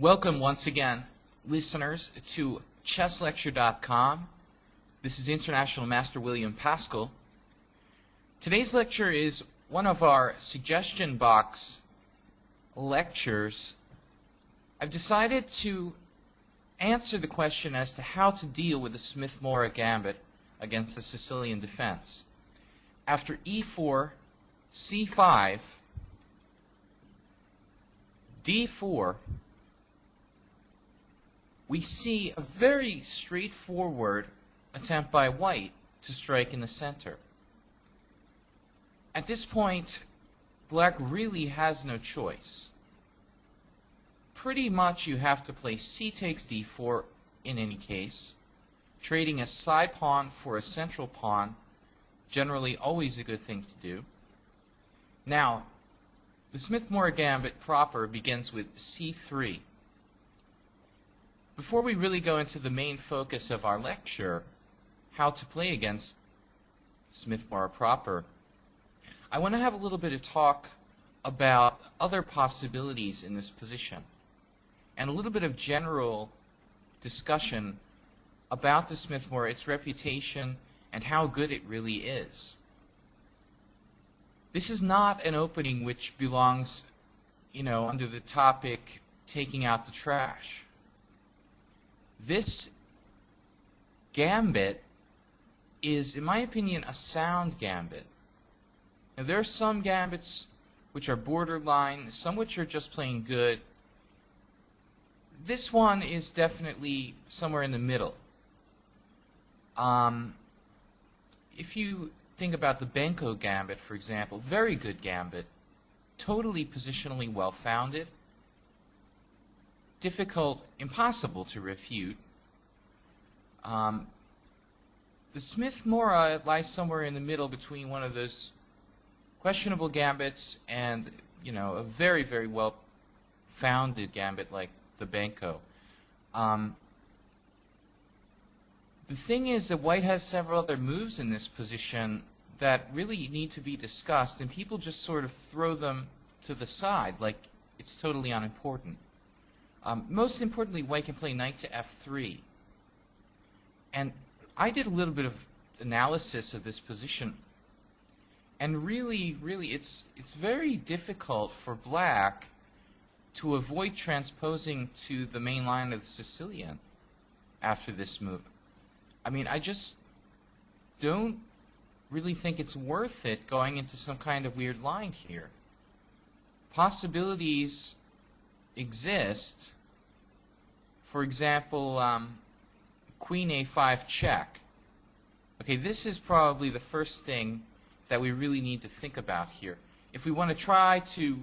Welcome once again, listeners, to Chesslecture.com. This is International Master William Paschall. Today's lecture is one of our suggestion box lectures. I've decided to answer the question as to how to deal with the Smith-Morra Gambit against the Sicilian defense. After e4, c5, d4, we see a very straightforward attempt by white to strike in the center. At this point, black really has no choice. Pretty much you have to play c takes d4 in any case, trading a side pawn for a central pawn, generally always a good thing to do. Now, the Smith-Morra Gambit proper begins with c3. Before we really go into the main focus of our lecture, how to play against Smith-Morra proper, I want to have a little bit of talk about other possibilities in this position and a little bit of general discussion about the Smith-Morra, its reputation, and how good it really is. This is not an opening which belongs, under the topic taking out the trash. This gambit is, in my opinion, a sound gambit. Now, there are some gambits which are borderline, some which are just plain good. This one is definitely somewhere in the middle. If you think about the Benko gambit, for example, very good gambit, totally positionally well-founded, difficult, impossible to refute. The Smith-Morra lies somewhere in the middle between one of those questionable gambits and, a very, very well-founded gambit like the Benko. The thing is that white has several other moves in this position that really need to be discussed, and people just sort of throw them to the side like it's totally unimportant. Most importantly, white can play knight to f3. And I did a little bit of analysis of this position, and really, it's very difficult for black to avoid transposing to the main line of the Sicilian after this move. I mean, I just don't really think it's worth it going into some kind of weird line here. Possibilities exist. For example, Queen a5 check. Okay, this is probably the first thing that we really need to think about here. If we want to try to,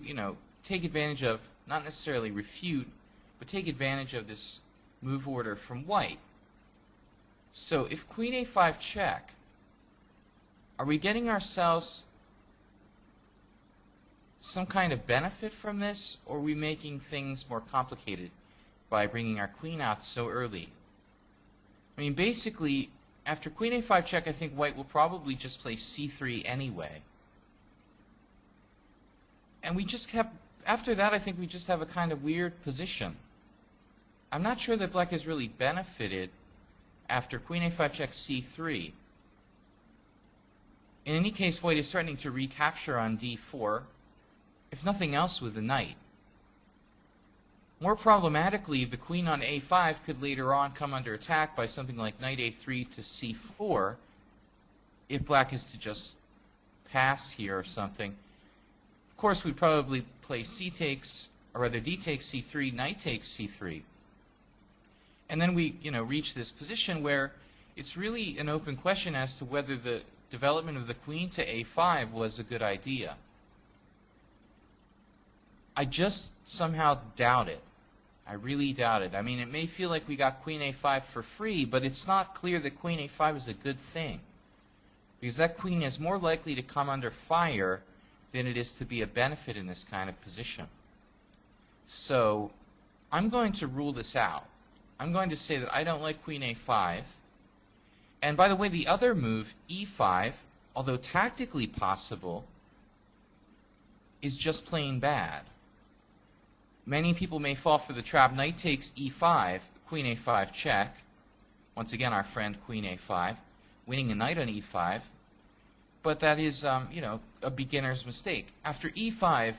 take advantage of, not necessarily refute, but take advantage of this move order from white. So if Queen a5 check, are we getting ourselves some kind of benefit from this, or are we making things more complicated by bringing our queen out so early? I mean, basically, after Queen a5 check, I think white will probably just play c3 anyway. And after that, I think we just have a kind of weird position. I'm not sure that black has really benefited after Queen a5 check c3. In any case, white is threatening to recapture on d4, if nothing else with the knight. More problematically, the queen on a5 could later on come under attack by something like knight a3 to c4 if black is to just pass here or something. Of course, we'd probably play d takes c3, knight takes c3. And then we, reach this position where it's really an open question as to whether the development of the queen to a5 was a good idea. I just somehow doubt it. I really doubt it. I mean, it may feel like we got Queen a5 for free, but it's not clear that Queen a5 is a good thing, because that queen is more likely to come under fire than it is to be a benefit in this kind of position. So I'm going to rule this out. I'm going to say that I don't like Queen a5. And by the way, the other move, e5, although tactically possible, is just plain bad. Many people may fall for the trap. Knight takes e5, queen a5 check. Once again, our friend queen a5, winning a knight on e5. But that is, you know, a beginner's mistake. After e5,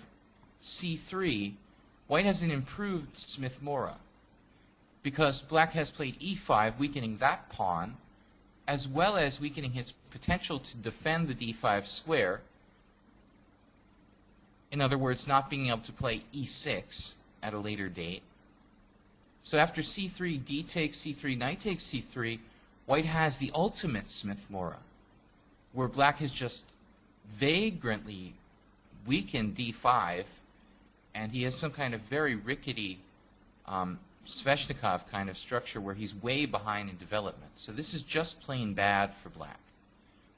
c3, white has an improved Smith-Morra, because black has played e5, weakening that pawn, as well as weakening his potential to defend the d5 square. In other words, not being able to play e6 at a later date. So after c3, d takes c3, knight takes c3, white has the ultimate Smith-Morra, where black has just vagrantly weakened d5, and he has some kind of very rickety Sveshnikov kind of structure where he's way behind in development. So this is just plain bad for black.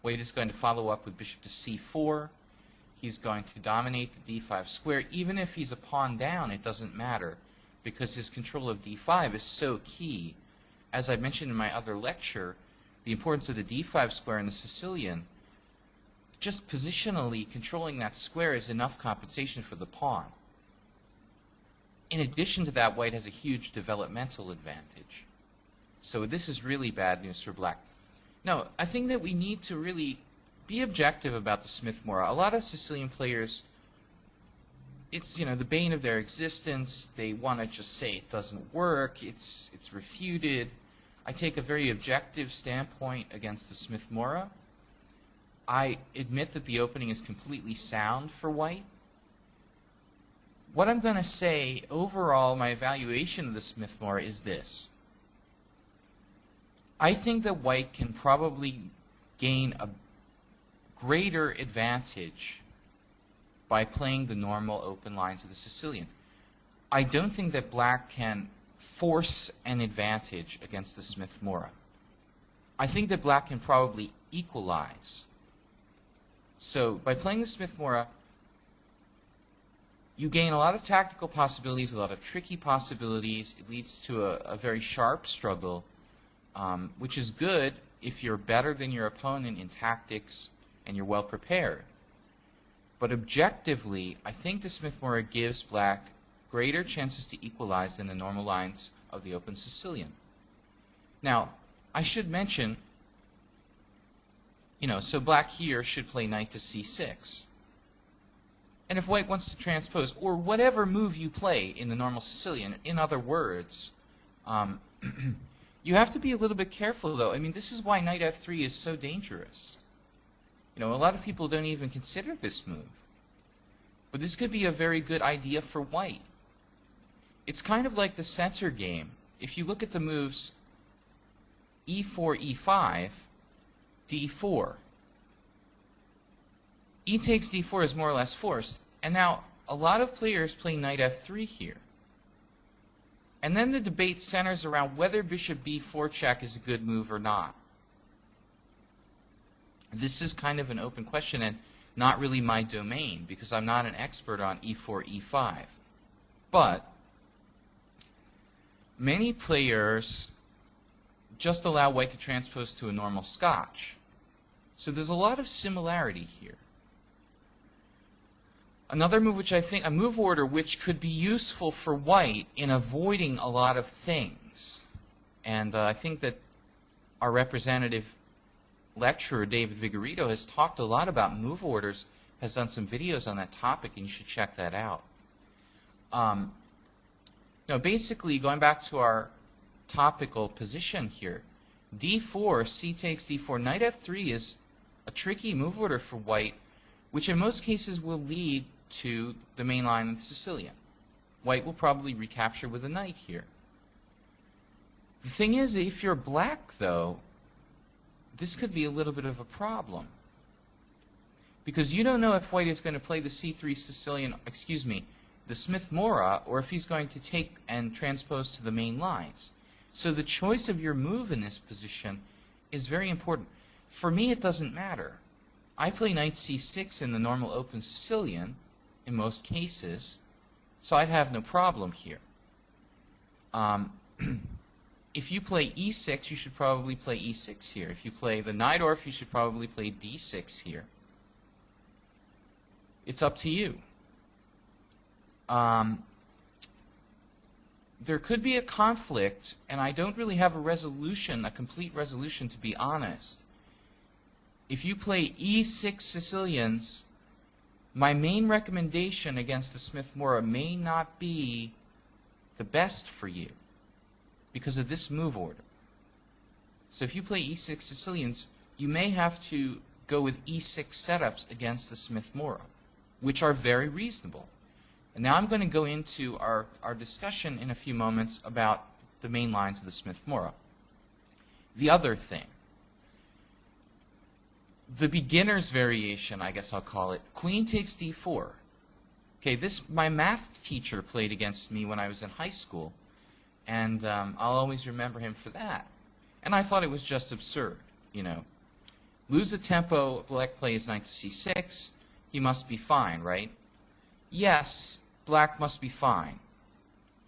White is going to follow up with bishop to c4. He's going to dominate the d5 square. Even if he's a pawn down, it doesn't matter, because his control of d5 is so key. As I mentioned in my other lecture, the importance of the d5 square in the Sicilian, just positionally controlling that square is enough compensation for the pawn. In addition to that, white has a huge developmental advantage. So this is really bad news for black. Now, I think that we need to really be objective about the Smith-Morra. A lot of Sicilian players, it's, you know, the bane of their existence. They want to just say it doesn't work, it's refuted. I take a very objective standpoint against the Smith-Morra. I admit that the opening is completely sound for white. What I'm going to say, overall, my evaluation of the Smith-Morra is this. I think that white can probably gain a greater advantage by playing the normal open lines of the Sicilian. I don't think that black can force an advantage against the Smith-Morra. I think that black can probably equalize. So by playing the Smith-Morra, you gain a lot of tactical possibilities, a lot of tricky possibilities. It leads to a very sharp struggle, which is good if you're better than your opponent in tactics and you're well prepared. But objectively, I think the Smith-Morra gives black greater chances to equalize than the normal lines of the open Sicilian. Now, I should mention, you know, so black here should play knight to c6. And if white wants to transpose, or whatever move you play in the normal Sicilian, in other words, you have to be a little bit careful, though. I mean, this is why knight f3 is so dangerous. You know, a lot of people don't even consider this move. But this could be a very good idea for white. It's kind of like the center game. If you look at the moves e4, e5, d4, e takes d4 is more or less forced. And now, a lot of players play knight f3 here. And then the debate centers around whether bishop b4 check is a good move or not. This is kind of an open question and not really my domain, because I'm not an expert on e4, e5. But many players just allow white to transpose to a normal scotch. So there's a lot of similarity here. Another move which I think, a move order which could be useful for white in avoiding a lot of things. And I think that our representative lecturer, David Vigorito, has talked a lot about move orders, has done some videos on that topic, and you should check that out. Now, basically, going back to our topical position here, d4, c takes d4, knight f3 is a tricky move order for white, which in most cases will lead to the main line of the Sicilian. White will probably recapture with a knight here. The thing is, if you're black, though, this could be a little bit of a problem, because you don't know if white is going to play the c3 Sicilian, excuse me, the Smith-Morra, or if he's going to take and transpose to the main lines. So the choice of your move in this position is very important. For me, it doesn't matter. I play knight c6 in the normal open Sicilian in most cases, so I'd have no problem here. If you play e6, you should probably play e6 here. If you play the Najdorf, you should probably play d6 here. It's up to you. there could be a conflict, and I don't really have a resolution, a complete resolution, to be honest. If you play e6 Sicilians, my main recommendation against the Smith-Morra may not be the best for you because of this move order. So if you play e6 Sicilians, you may have to go with e6 setups against the Smith-Morra, which are very reasonable. And now I'm going to go into our discussion in a few moments about the main lines of the Smith-Morra. The other thing, the beginner's variation, I guess I'll call it, queen takes d4. Okay, this my math teacher played against me when I was in high school, and I'll always remember him for that. And I thought it was just absurd, you know. Lose the tempo, black plays knight to c6, he must be fine, right? Yes, black must be fine.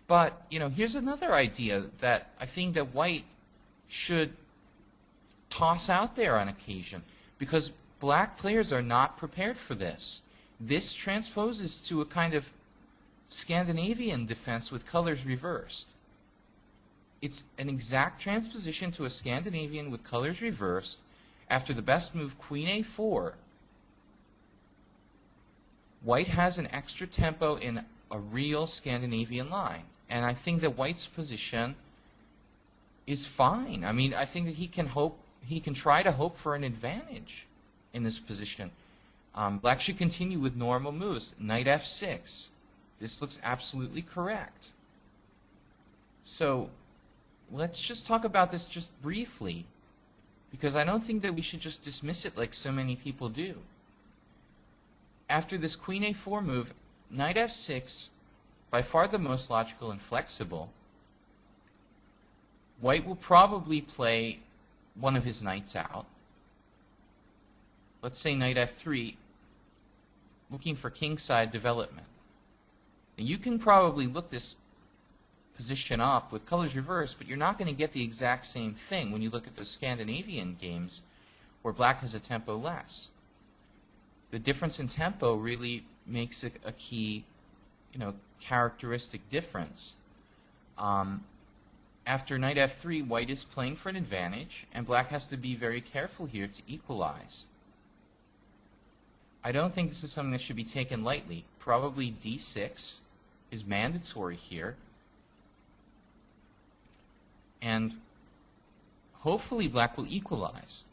But, you know, here's another idea that I think that white should toss out there on occasion, because black players are not prepared for this. This transposes to a kind of Scandinavian defense with colors reversed. It's an exact transposition to a Scandinavian with colors reversed after the best move, queen a4. White has an extra tempo in a real Scandinavian line. And I think that white's position is fine. I mean, I think that he can try to hope for an advantage in this position. Black should continue with normal moves. Knight f6. This looks absolutely correct. So let's just talk about this just briefly, because I don't think that we should just dismiss it like so many people do. After this queen a4 move, knight f6, by far the most logical and flexible. White will probably play one of his knights out. Let's say knight f3, looking for kingside development. Now you can probably look this position up with colors reversed, but you're not going to get the exact same thing when you look at those Scandinavian games where black has a tempo less. The difference in tempo really makes it a key, you know, characteristic difference. After knight f3, white is playing for an advantage, and black has to be very careful here to equalize. I don't think this is something that should be taken lightly. Probably d6 is mandatory here. And hopefully black will equalize.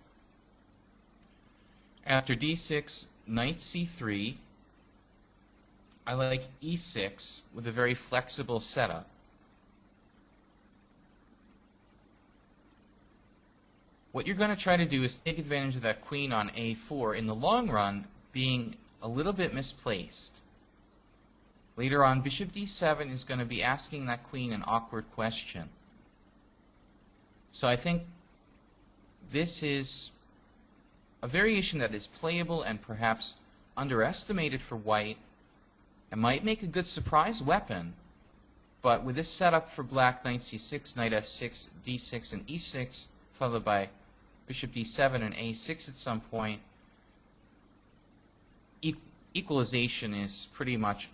After d6, knight c3, I like e6 with a very flexible setup. What you're going to try to do is take advantage of that queen on a4 in the long run being a little bit misplaced. Later on, bishop d7 is going to be asking that queen an awkward question. So I think this is a variation that is playable and perhaps underestimated for white and might make a good surprise weapon. But with this setup for black, knight c6, knight f6, d6, and e6, followed by bishop d7 and a6 at some point, equalization is pretty much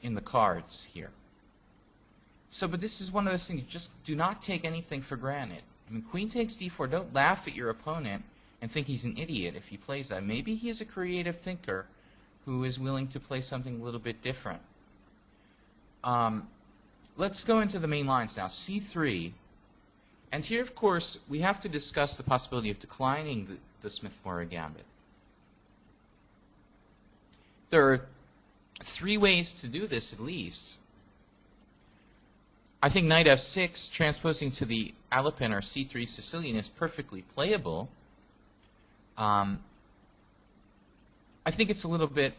in the cards here. So, but this is one of those things, just do not take anything for granted. I mean, queen takes d4, don't laugh at your opponent and think he's an idiot if he plays that. Maybe he is a creative thinker who is willing to play something a little bit different. Let's go into the main lines now. c3. And here, of course, we have to discuss the possibility of declining the Smith-Morra Gambit. There are three ways to do this, at least. I think knight f6 transposing to the Alapin or c3 Sicilian is perfectly playable. I think it's a little bit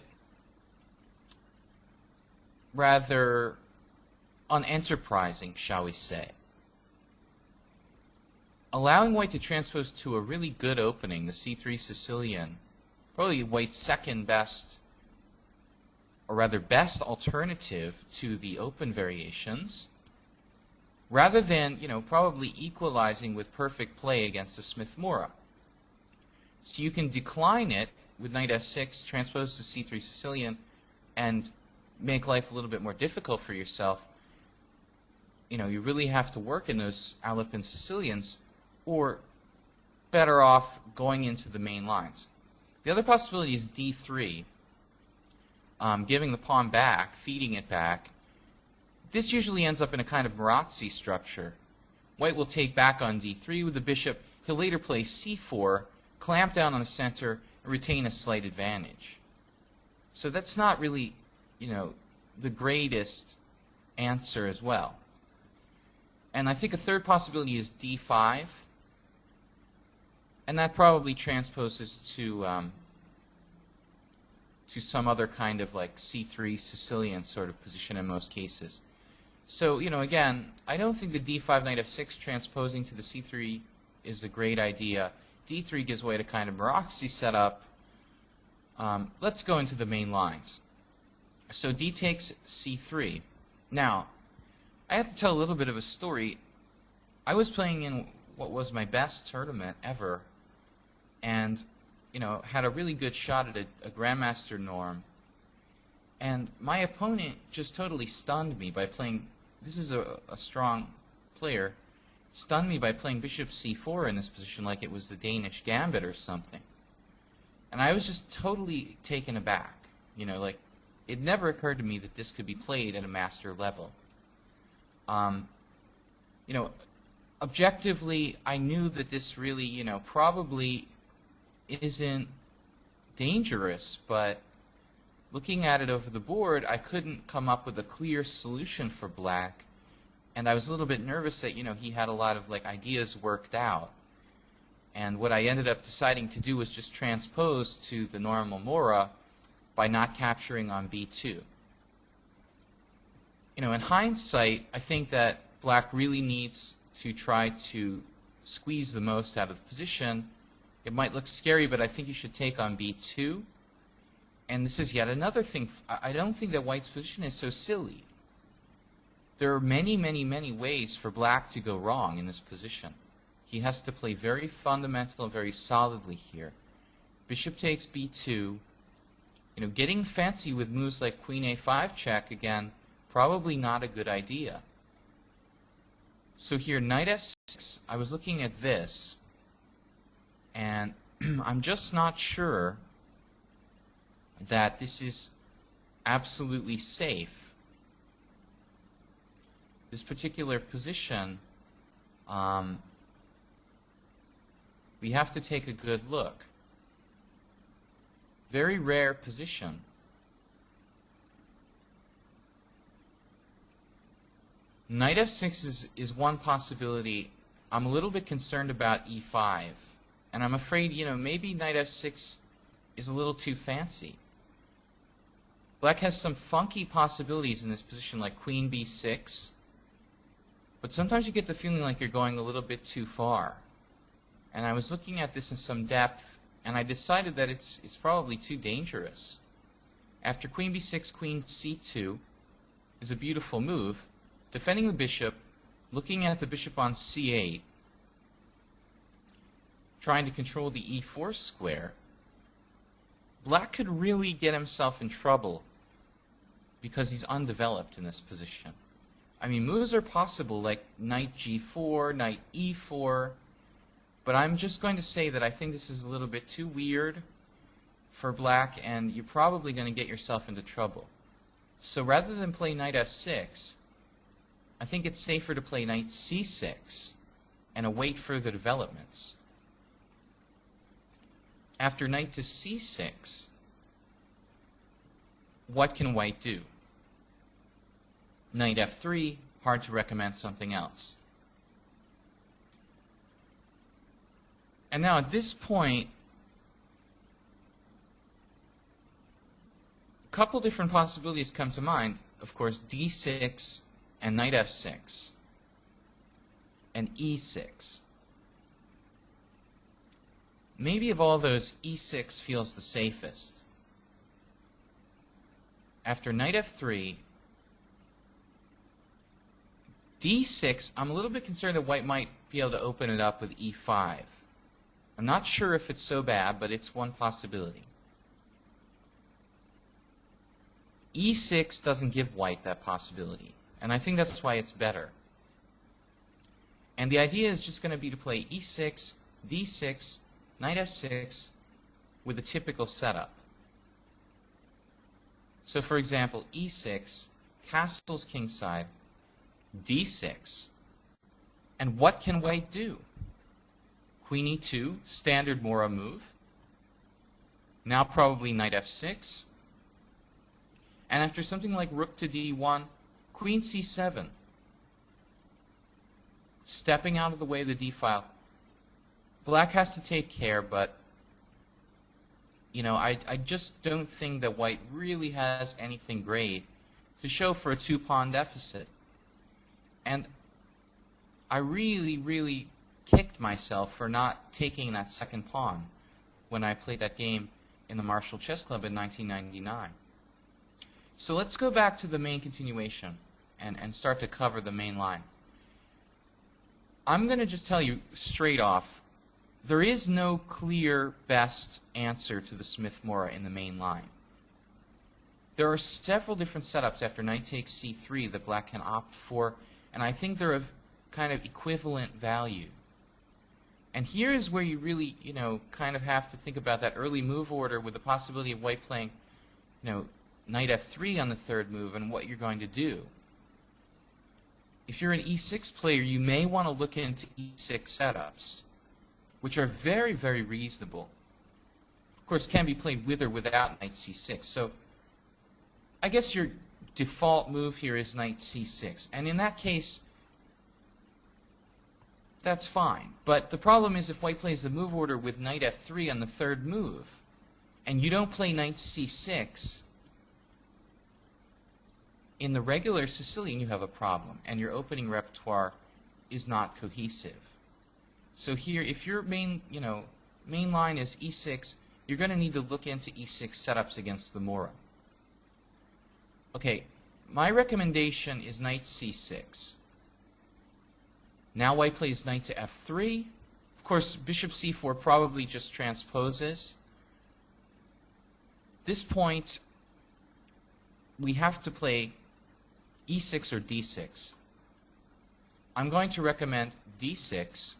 rather unenterprising, shall we say. Allowing white to transpose to a really good opening, the c3 Sicilian, probably white's second best, or rather best alternative to the open variations, rather than, probably equalizing with perfect play against the Smith-Morra. So you can decline it with knight f6, transpose to c3 Sicilian, and make life a little bit more difficult for yourself. you really have to work in those Alipin Sicilians, or better off going into the main lines. The other possibility is d3, giving the pawn back, feeding it back. This usually ends up in a kind of Marazzi structure. White will take back on d3 with the bishop. He'll later play c4, clamp down on the center, and retain a slight advantage. So that's not really, the greatest answer as well. And I think a third possibility is d5, and that probably transposes to some other kind of like c3 Sicilian sort of position in most cases. So, again, I don't think the d5 knight f6 transposing to the c3 is a great idea. d3 gives way to kind of Marazzi setup. Let's go into the main lines. So d takes c3. Now, I have to tell a little bit of a story. I was playing in what was my best tournament ever, and had a really good shot at a Grandmaster norm. And my opponent just totally stunned me by playing, this is a strong player, stunned me by playing bishop c4 in this position like it was the Danish Gambit or something. And I was just totally taken aback. It never occurred to me that this could be played at a master level. Objectively, I knew that this really, probably isn't dangerous, but looking at it over the board, I couldn't come up with a clear solution for black, and I was a little bit nervous that, he had a lot of ideas worked out. And what I ended up deciding to do was just transpose to the normal Morra by not capturing on b2. In hindsight, I think that black really needs to try to squeeze the most out of the position. It might look scary, but I think you should take on b2. And this is yet another thing. I don't think that white's position is so silly. There are many, many, many ways for black to go wrong in this position. He has to play very fundamental and very solidly here. Bishop takes b2. Getting fancy with moves like queen a5 check, again, probably not a good idea. So here, knight f6, I was looking at this, and I'm just not sure that this is absolutely safe. This particular position, we have to take a good look. Very rare position. Knight f6 is one possibility. I'm a little bit concerned about e5. And I'm afraid, maybe knight f6 is a little too fancy. Black has some funky possibilities in this position, like queen b6. But sometimes you get the feeling like you're going a little bit too far. And I was looking at this in some depth, and I decided that it's probably too dangerous. After queen b6, queen c2 is a beautiful move. Defending the bishop, looking at the bishop on c8, trying to control the e4 square, black could really get himself in trouble because he's undeveloped in this position. I mean, moves are possible like knight g4, knight e4, but I'm just going to say that I think this is a little bit too weird for black, and you're probably going to get yourself into trouble. So rather than play knight f6, I think it's safer to play knight c6 and await further developments. After knight to c6, what can white do? Knight f3, hard to recommend something else. And now at this point, a couple different possibilities come to mind. Of course, d6 and knight f6 and e6. Maybe of all those, e6 feels the safest. After knight f3, d6, I'm a little bit concerned that white might be able to open it up with e5. I'm not sure if it's so bad, but it's one possibility. e6 doesn't give white that possibility, and I think that's why it's better. And the idea is just going to be to play e6, d6, knight f6 with a typical setup. So for example, e6, castles kingside, d6. And what can white do? Queen e2, standard Morra move. Now probably knight f6. And after something like rook to d1, queen c7. Stepping out of the way of the d-file. Black has to take care, but you know, I just don't think that white really has anything great to show for a two-pawn deficit. And I really kicked myself for not taking that second pawn when I played that game in the Marshall Chess Club in 1999. So let's go back to the main continuation and start to cover the main line. I'm going to just tell you straight off, there is no clear best answer to the Smith-Morra in the main line. There are several different setups after knight takes c3 that black can opt for, and I think they're of kind of equivalent value. And here is where you really, you know, kind of have to think about that early move order with the possibility of white playing, you know, knight f3 on the third move and what you're going to do. If you're an e6 player, you may want to look into e6 setups, which are very reasonable. Of course, can be played with or without knight c6. So I guess your default move here is knight c6. And in that case, that's fine. But the problem is if white plays the move order with knight f3 on the third move, and you don't play knight c6, in the regular Sicilian you have a problem, and your opening repertoire is not cohesive. So here, if your main line is e6, you're going to need to look into e6 setups against the Morra. Okay, my recommendation is knight c6. Now white plays knight to f3. Of course, bishop c4 probably just transposes. At this point, we have to play e6 or d6. I'm going to recommend d6,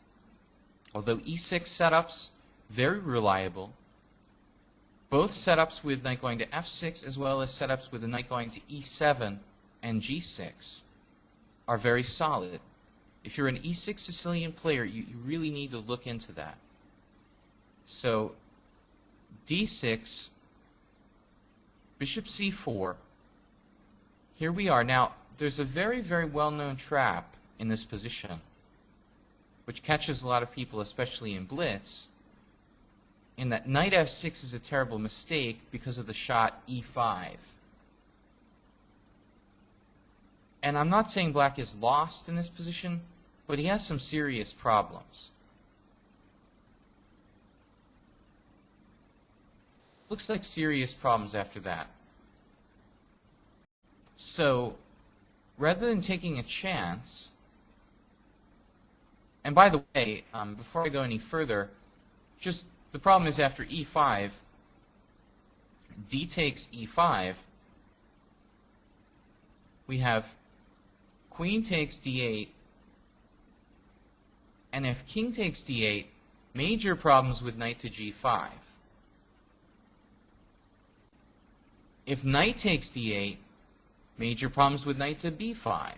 although e6 setups, very reliable. Both setups with knight going to f6 as well as setups with the knight going to e7 and g6 are very solid. If you're an e6 Sicilian player, you really need to look into that. So d6, bishop c4. Here we are. Now, there's a very well-known trap in this position, which catches a lot of people, especially in blitz, in that knight f6 is a terrible mistake because of the shot e5. And I'm not saying black is lost in this position, but he has some serious problems. Looks like serious problems after that. So, rather than taking a chance, and by the way, before I go any further, just the problem is after e5, d takes e5, we have queen takes d8, and if king takes d8, major problems with knight to g5. If knight takes d8, major problems with knight to b5.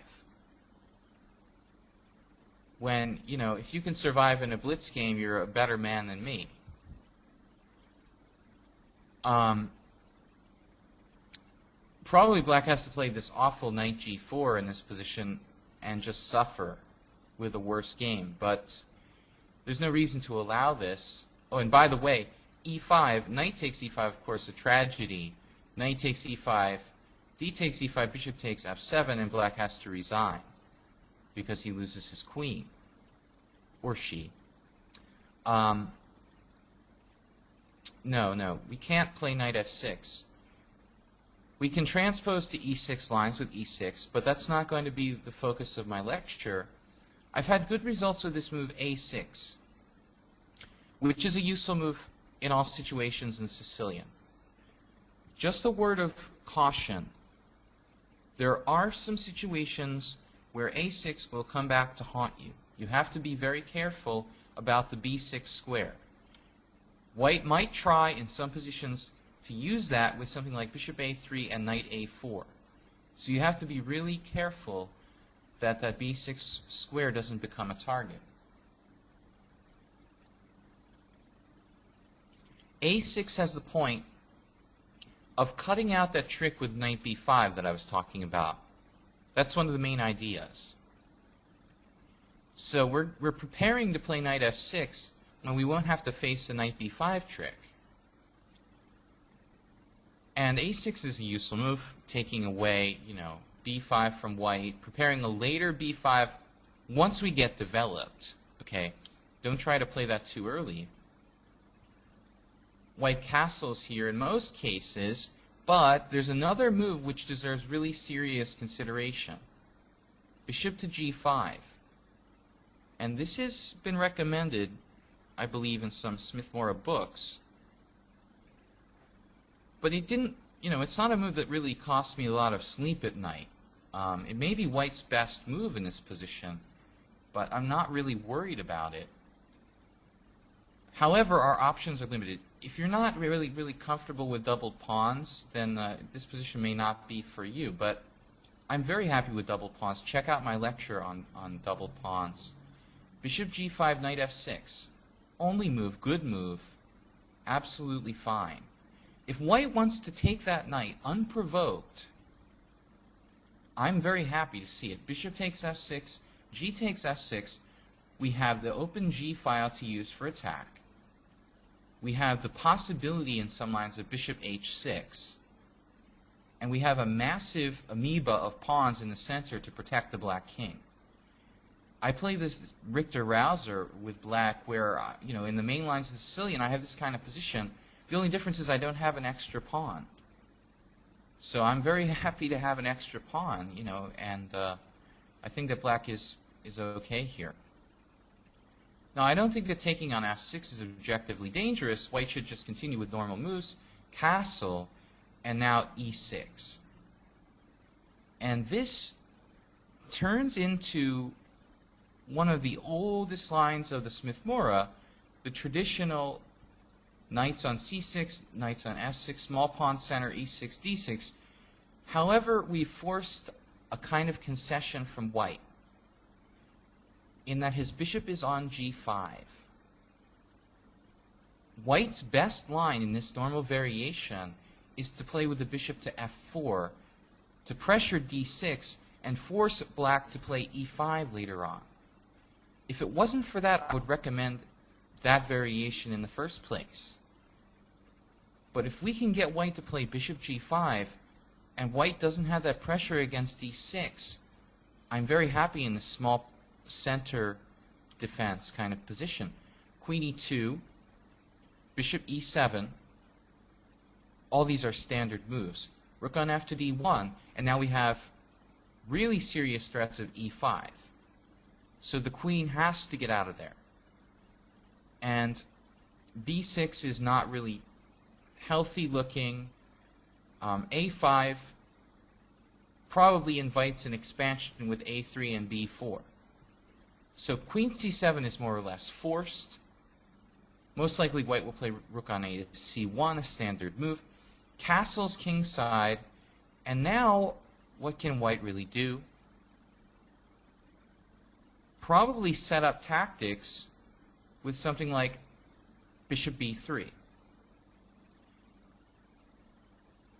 When, you know, if you can survive in a blitz game, you're a better man than me. Probably black has to play this awful knight g4 in this position and just suffer with a worse game. But there's no reason to allow this. Oh, and by the way, e5, knight takes e5, of course, a tragedy. Knight takes e5, d takes e5, bishop takes f7, and black has to resign because he loses his queen. Or she. No, we can't play knight f6. We can transpose to e6 lines with e6, but that's not going to be the focus of my lecture. I've had good results with this move a6, which is a useful move in all situations in Sicilian. Just a word of caution. There are some situations where a6 will come back to haunt you. You have to be very careful about the b6 square. White might try in some positions to use that with something like bishop a3 and knight a4. So you have to be really careful that that b6 square doesn't become a target. a6 has the point of cutting out that trick with knight b5 that I was talking about. That's one of the main ideas. So we're preparing to play knight f6 when we won't have to face the knight b5 trick. And a6 is a useful move, taking away, b5 from white, preparing a later b5 once we get developed. Okay, don't try to play that too early. White castles here in most cases, but there's another move which deserves really serious consideration. Bishop to g5. And this has been recommended, I believe, in some Smith-Morra books. But it didn't, it's not a move that really cost me a lot of sleep at night. It may be white's best move in this position, but I'm not really worried about it. However, our options are limited. If you're not really comfortable with doubled pawns, then this position may not be for you. But I'm very happy with doubled pawns. Check out my lecture on doubled pawns. Bishop g5, knight f6. Only move, good move, absolutely fine. If white wants to take that knight unprovoked, I'm very happy to see it. Bishop takes f6, g takes f6. We have the open g file to use for attack. We have the possibility in some lines of bishop h6. And we have a massive amoeba of pawns in the center to protect the black king. I play this Richter-Rouser with black where, in the main lines of the Sicilian, I have this kind of position. The only difference is I don't have an extra pawn. So I'm very happy to have an extra pawn, and I think that black is okay here. Now, I don't think that taking on f6 is objectively dangerous. White should just continue with normal moves, castle, and now e6. And this turns into one of the oldest lines of the Smith-Morra, the traditional knights on c6, knights on f6, small pawn center, e6, d6. However, we forced a kind of concession from white in that his bishop is on g5. White's best line in this normal variation is to play with the bishop to f4 to pressure d6 and force black to play e5 later on. If it wasn't for that, I would recommend that variation in the first place. But if we can get white to play bishop g5 and white doesn't have that pressure against d6, I'm very happy in this small center defense kind of position. Queen e2, bishop e7, all these are standard moves. Rook on f to d1, and now we have really serious threats of e5. So the queen has to get out of there. And b6 is not really healthy looking. a5 probably invites an expansion with a3 and b4. So queen c7 is more or less forced. Most likely white will play rook on a to c1, a standard move. Castles kingside. And now, what can white really do? Probably set up tactics with something like bishop b3.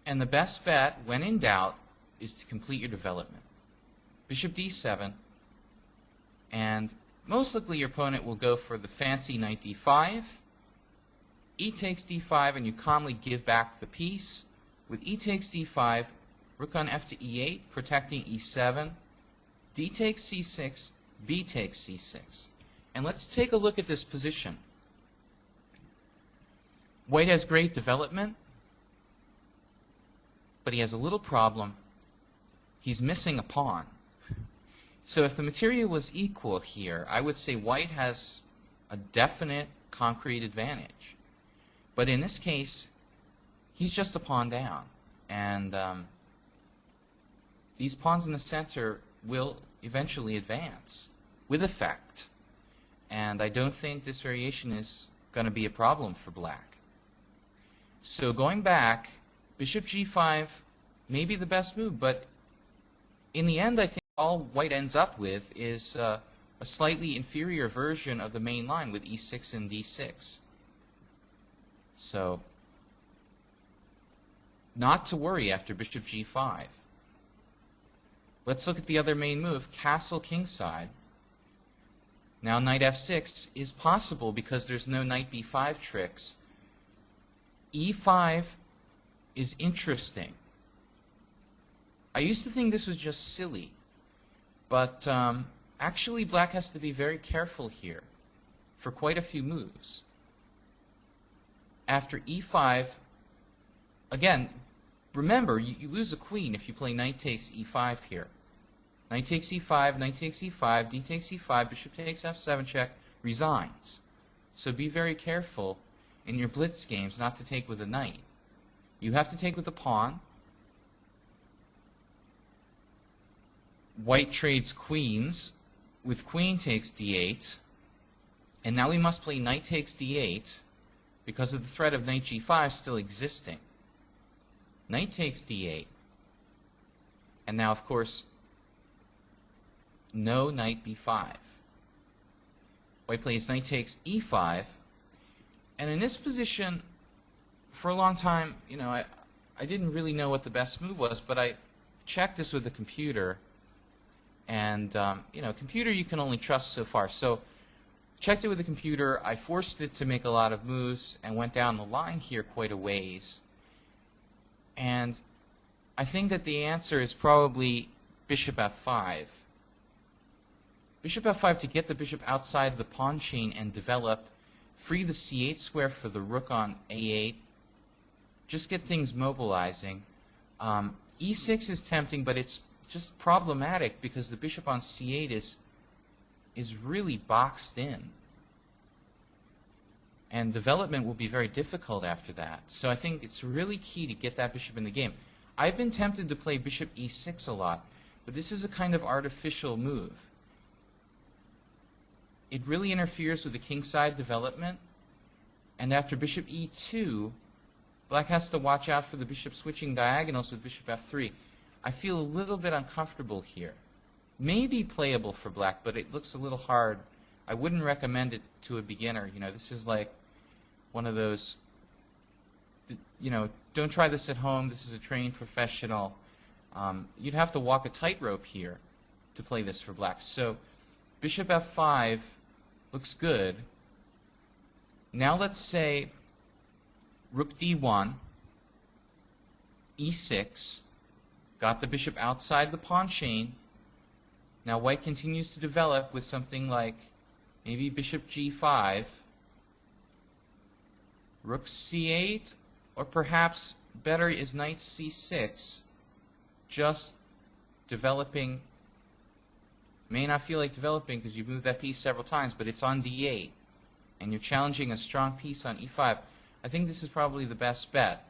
And the best bet, when in doubt, is to complete your development. Bishop d7, and most likely your opponent will go for the fancy knight d5. E takes d5, and you calmly give back the piece. With e takes d5, rook on f to e8, protecting e7. D takes c6, b takes c6. And let's take a look at this position. White has great development, but he has a little problem. He's missing a pawn. So if the material was equal here, I would say white has a definite, concrete advantage. But in this case, he's just a pawn down. And these pawns in the center will eventually advance with effect. And I don't think this variation is going to be a problem for black. So going back, bishop g5 may be the best move, but in the end I think all white ends up with is a slightly inferior version of the main line with e6 and d6. So not to worry after bishop g5. Let's look at the other main move, castle kingside. Now knight f6 is possible because there's no knight b5 tricks. e5 is interesting. I used to think this was just silly, but actually black has to be very careful here for quite a few moves. After e5, again, remember, you lose a queen if you play knight takes e5 here. Knight takes e5, knight takes e5, d takes e5, bishop takes f7 check, resigns. So be very careful in your blitz games not to take with a knight. You have to take with a pawn. White trades queens with queen takes d8. And now we must play knight takes d8 because of the threat of knight g5 still existing. Knight takes d8. And now, of course, no knight b5. White plays knight takes e5. And in this position, for a long time, I didn't really know what the best move was, but I checked this with the computer. And, computer you can only trust so far. So, checked it with the computer. I forced it to make a lot of moves and went down the line here quite a ways. And I think that the answer is probably bishop f5. Bishop f5 to get the bishop outside the pawn chain and develop, free the c8 square for the rook on a8, just get things mobilizing. e6 is tempting, but it's just problematic because the bishop on c8 is really boxed in. And development will be very difficult after that. So I think it's really key to get that bishop in the game. I've been tempted to play bishop e6 a lot, but this is a kind of artificial move. It really interferes with the kingside development, and after bishop e2, black has to watch out for the bishop switching diagonals with bishop f3. I feel a little bit uncomfortable here. Maybe playable for black, but it looks a little hard. I wouldn't recommend it to a beginner. This is like one of those, don't try this at home. This is a trained professional. You'd have to walk a tightrope here to play this for black. So bishop f5 looks good. Now let's say rook d1, e6, got the bishop outside the pawn chain. Now white continues to develop with something like maybe bishop g5, rook c8, or perhaps better is knight c6, just developing. May not feel like developing because you've moved that piece several times, but it's on d8, and you're challenging a strong piece on e5. I think this is probably the best bet.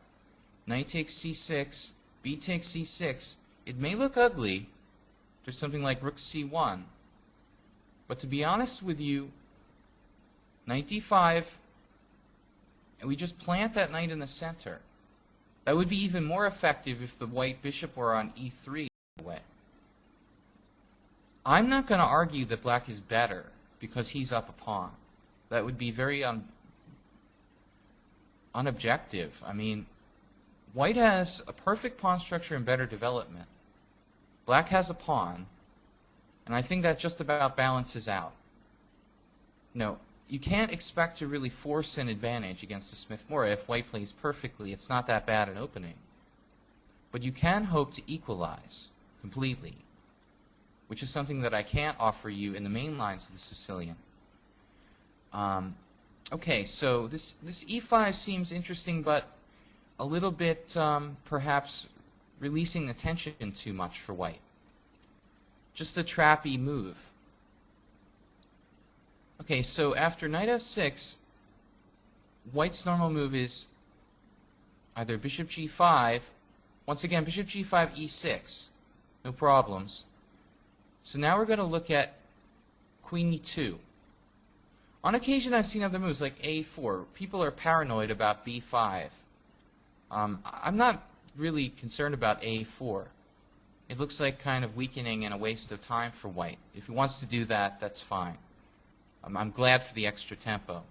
Knight takes c6, b takes c6. It may look ugly. There's something like rook c1. But to be honest with you, knight d5, and we just plant that knight in the center. That would be even more effective if the white bishop were on e3 way. I'm not going to argue that black is better because he's up a pawn. That would be very unobjective. I mean, white has a perfect pawn structure and better development. Black has a pawn, and I think that just about balances out. No, you can't expect to really force an advantage against the Smith-Morra. If white plays perfectly, it's not that bad an opening. But you can hope to equalize completely, which is something that I can't offer you in the main lines of the Sicilian. Okay, so this e5 seems interesting, but a little bit perhaps releasing the tension too much for white. Just a trappy move. Okay, so after knight f6, white's normal move is either bishop g5, once again bishop g5, e6, no problems. So now we're going to look at queen e2. On occasion, I've seen other moves like a4. People are paranoid about b5. I'm not really concerned about a4. It looks like kind of weakening and a waste of time for white. If he wants to do that, that's fine. I'm glad for the extra tempo.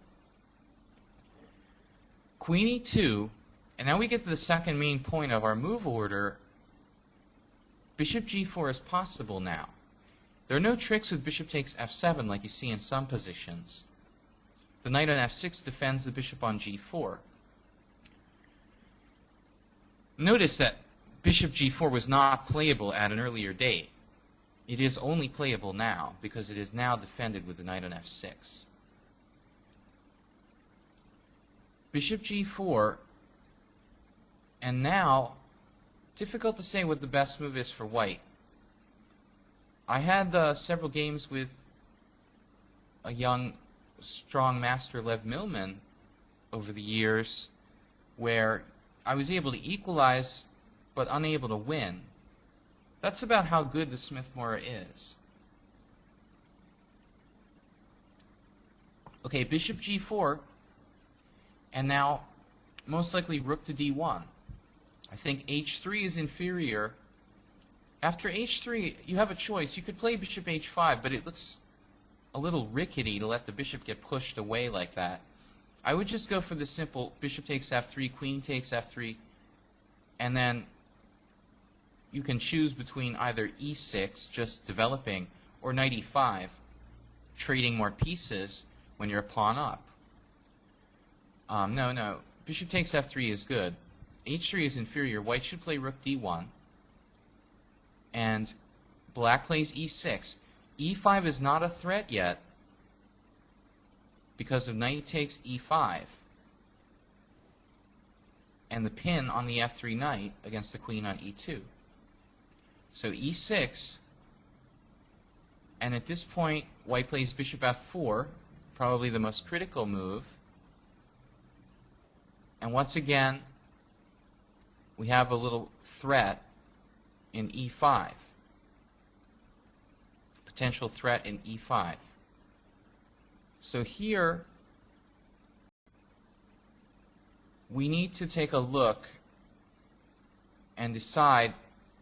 Queen e2, and now we get to the second main point of our move order. Bishop g4 is possible now. There are no tricks with bishop takes f7 like you see in some positions. The knight on f6 defends the bishop on g4. Notice that bishop g4 was not playable at an earlier date. It is only playable now because it is now defended with the knight on f6. Bishop g4, and now difficult to say what the best move is for white. I had several games with a young, strong master, Lev Milman, over the years, where I was able to equalize but unable to win. That's about how good the Smith-Morra is. Okay, bishop g4, and now most likely rook to d1. I think h3 is inferior. After h3, you have a choice. You could play bishop h5, but it looks a little rickety to let the bishop get pushed away like that. I would just go for the simple bishop takes f3, queen takes f3, and then you can choose between either e6, just developing, or knight e5, trading more pieces when you're a pawn up. No. Bishop takes f3 is good. h3 is inferior. White should play rook d1. And black plays e6. e5 is not a threat yet because of knight takes e5 and the pin on the f3 knight against the queen on e2. So e6, and at this point white plays bishop f4, probably the most critical move. And once again, we have a little threat in e5. Potential threat in e5. So here, we need to take a look and decide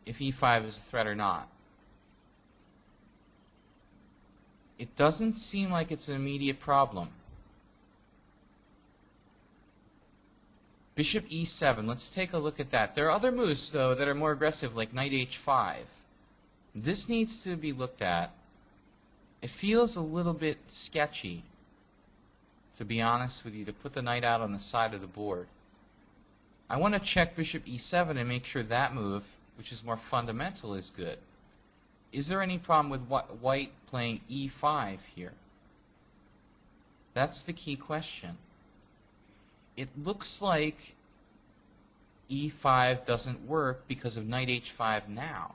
if e5 is a threat or not. It doesn't seem like it's an immediate problem. Bishop e7, let's take a look at that. There are other moves, though, that are more aggressive, like knight h5. This needs to be looked at. It feels a little bit sketchy, to be honest with you, to put the knight out on the side of the board. I want to check bishop e7 and make sure that move, which is more fundamental, is good. Is there any problem with white playing e5 here? That's the key question. It looks like e5 doesn't work because of knight h5 now.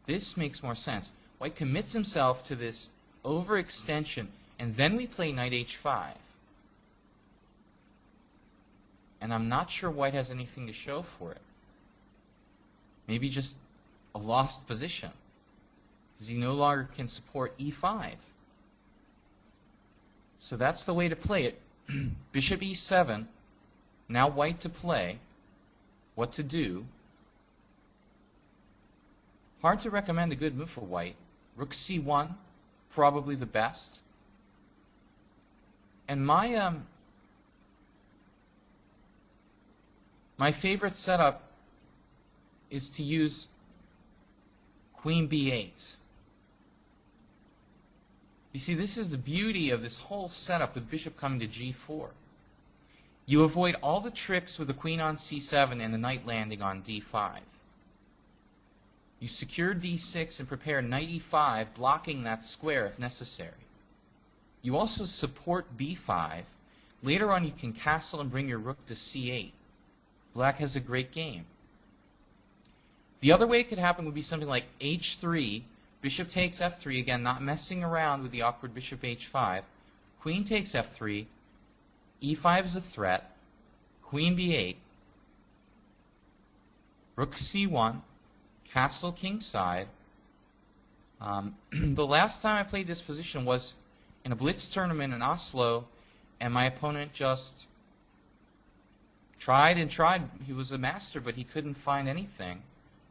This makes more sense. White commits himself to this overextension, and then we play knight h5. And I'm not sure white has anything to show for it. Maybe just a lost position, because he no longer can support e5. So that's the way to play it. Bishop e7. Now white to play. What to do? Hard to recommend a good move for white. Rook c1, probably the best. And my favorite setup is to use queen b8. You see, this is the beauty of this whole setup with bishop coming to g4. You avoid all the tricks with the queen on c7 and the knight landing on d5. You secure d6 and prepare knight e5, blocking that square if necessary. You also support b5. Later on you can castle and bring your rook to c8. Black has a great game. The other way it could happen would be something like h3, bishop takes f3, again not messing around with the awkward bishop h5, queen takes f3, e5 is a threat, queen b8, rook c1, castle kingside, The last time I played this position was in a blitz tournament in Oslo, and my opponent just tried and tried. He was a master, but he couldn't find anything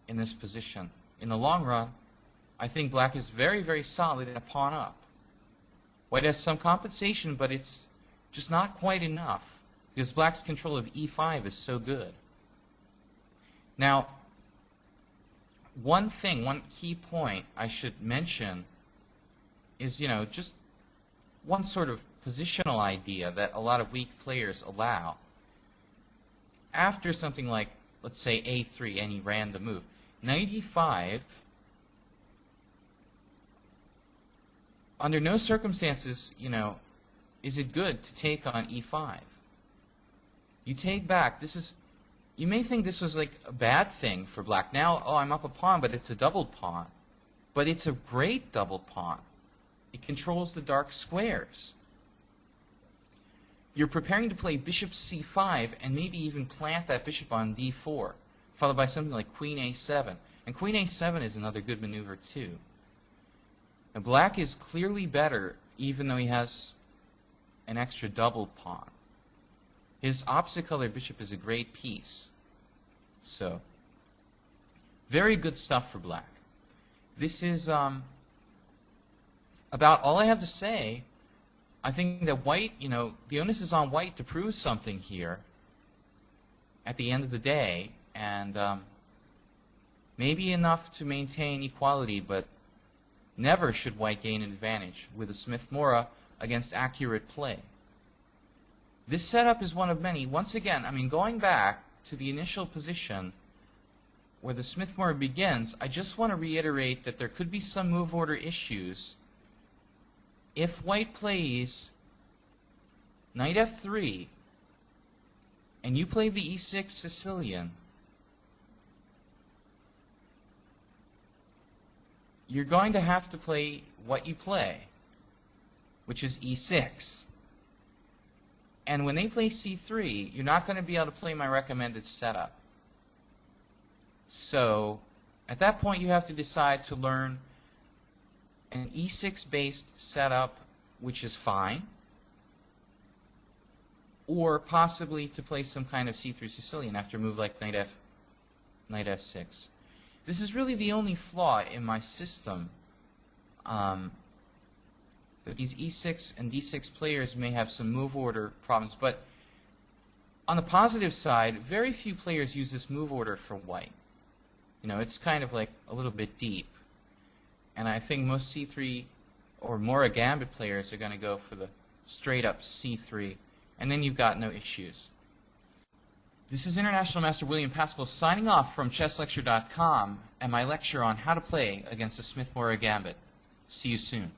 in this position. In the long run, I think black is very, very solid at pawn up. White has some compensation, but it's just not quite enough because black's control of e5 is so good. Now, one key point I should mention is, just one sort of positional idea that a lot of weak players allow. After something like, let's say, a3, any random move, knight e5, under no circumstances, is it good to take on e5. You take back. You may think this was like a bad thing for black. Now, oh, I'm up a pawn, but it's a doubled pawn. But it's a great double pawn. It controls the dark squares. You're preparing to play bishop c5 and maybe even plant that bishop on d4, followed by something like queen a7. And queen a7 is another good maneuver too. Now, black is clearly better even though he has an extra doubled pawn. His opposite color bishop is a great piece. So, very good stuff for black. This is about all I have to say. I think that white, the onus is on white to prove something here at the end of the day, and maybe enough to maintain equality, but never should white gain an advantage with a Smith-Morra against accurate play. This setup is one of many. Once again, going back to the initial position where the Smith-Morra begins, I just want to reiterate that there could be some move order issues. If white plays knight f3 and you play the e6 Sicilian, you're going to have to play what you play, which is e6. And when they play c3, you're not going to be able to play my recommended setup. So, at that point, you have to decide to learn an e6-based setup, which is fine, or possibly to play some kind of c3 Sicilian after a move like knight f6. This is really the only flaw in my system. That these e6 and d6 players may have some move order problems, but on the positive side, very few players use this move order for white. It's kind of like a little bit deep, and I think most c3 or Morra Gambit players are going to go for the straight up c3, and then you've got no issues. This is International Master William Paschall signing off from Chesslecture.com and my lecture on how to play against the Smith-Morra Gambit. See you soon.